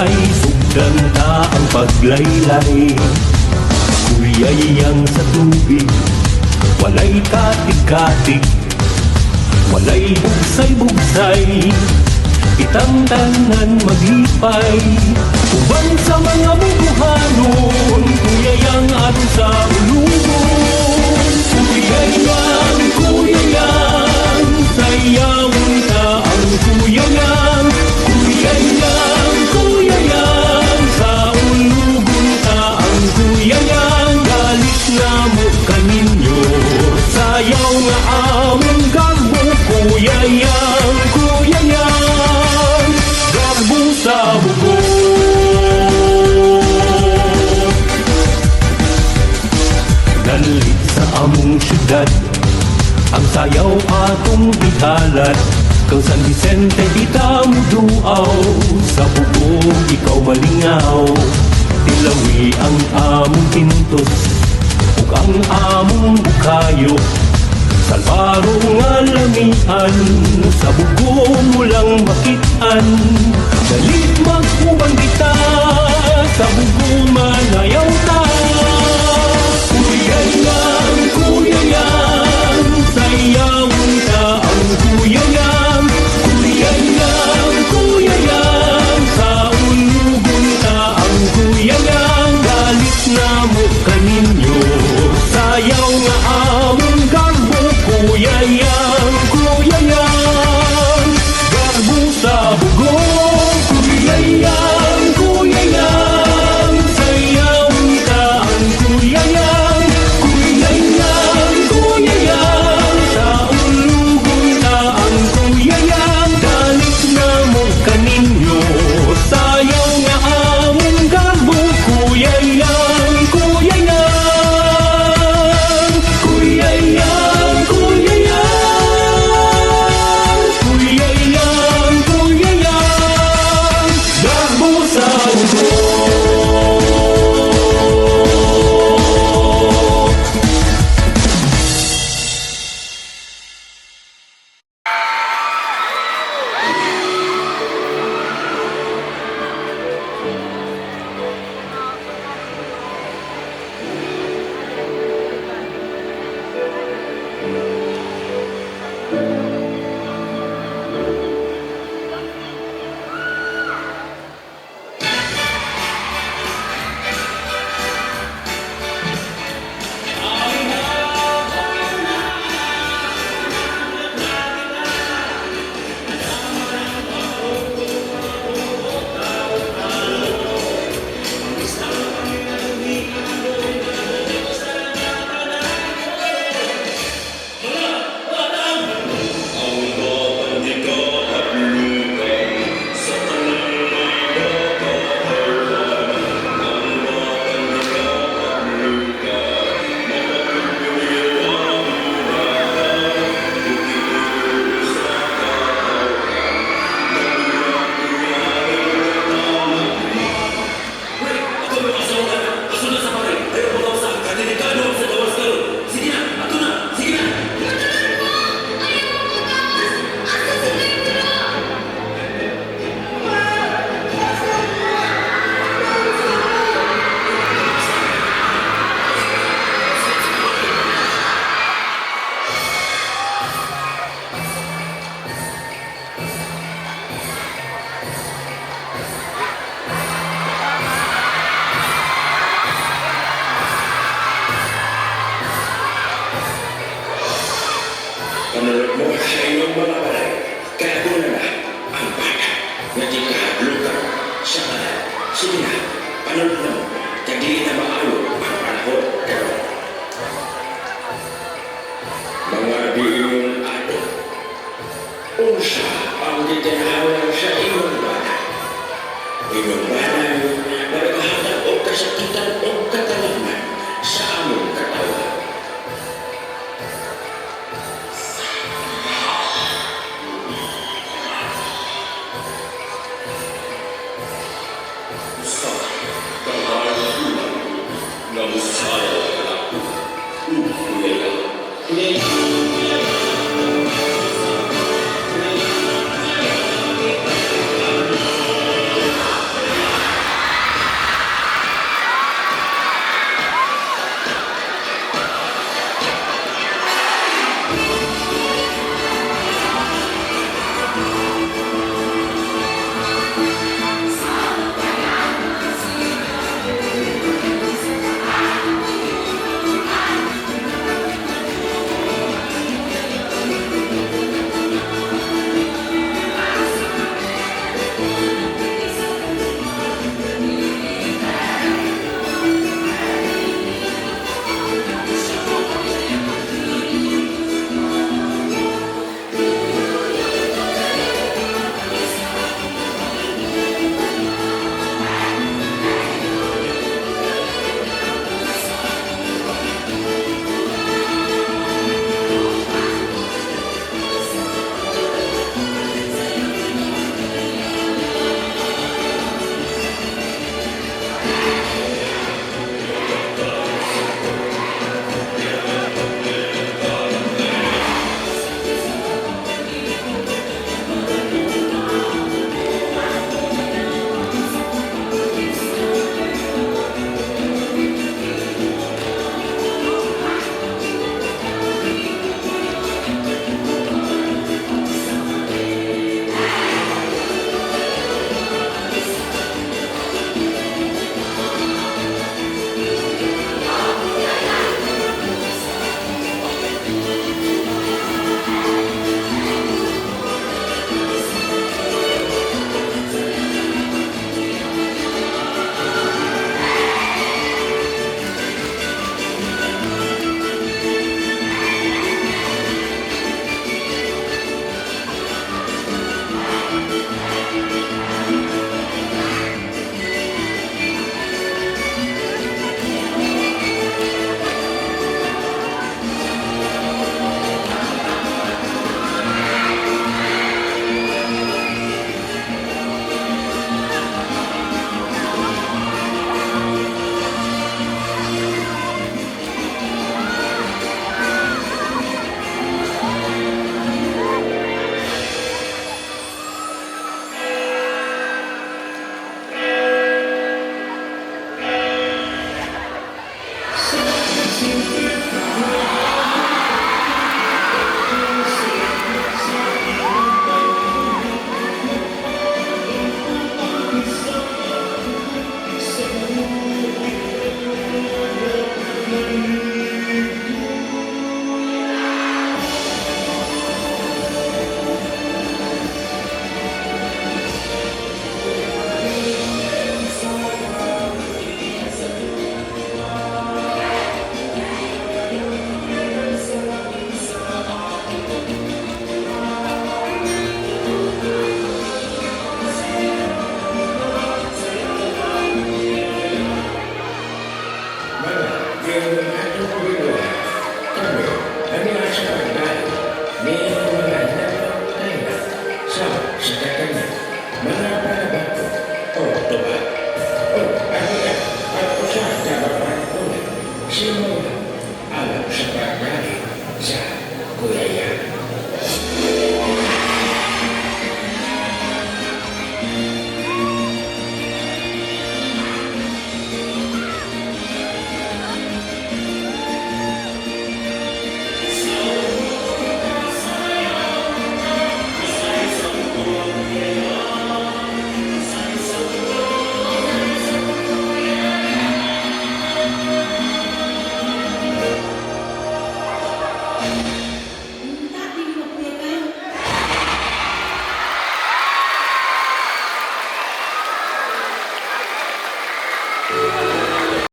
bugsay, sugdan ta ang paglaylay. Kuyayang sa tubig, walay katig-katig, walay bugsay-bugsay, kitang tanan maglipay. Ubang sa mga bubuhanon, kuyayang aron sa ulugon. Kuyayang, sayawon ta ang kuyayang. Kuyayang, sa ulugon ta ang kuyayang. Galit na mo kaninyo, sayaw nga among garbo. Kuyayang, garbo sa bugo. Dalit sa among syudad, ang sayaw atong ihalat. Kang San Vicente kita mo duaw, sa bubog ikaw malingaw. Tilawi ang among pintos, ug ang among bukayo. Salbaro nga lamian, sa bugo mo lang makitaan. Dalit magkubang kita, sa bugo manayaw ta. Kuyayang, sayawon ta ang kuyayang. Kuyayang, sa ulugon ta ang kuyayang. Galit na mo kaninyo, sayaw nga among garbo. Kuyayang, garbo sa bugo. Kuyayang, sayawon ta ang kuyayang. Kuyayang, sa ulugon ta ang kuyayang. Galit na mo kaninyo, sayaw nga among garbo. Kuyayang, garbo sa bugo. Menurut mo sa iyong mga balay, kaya ko na ang bata na di kahadlukan sa kanan. Sige na, panunod mo, kadi na maayo ang panahon karon. Mga diingon ato, unsa ang gitanawan sa iyong balay. Iyong balay na naghahatag o kasakitan o katalaman sa among katawan. Namusaya ka na. Kuyayang.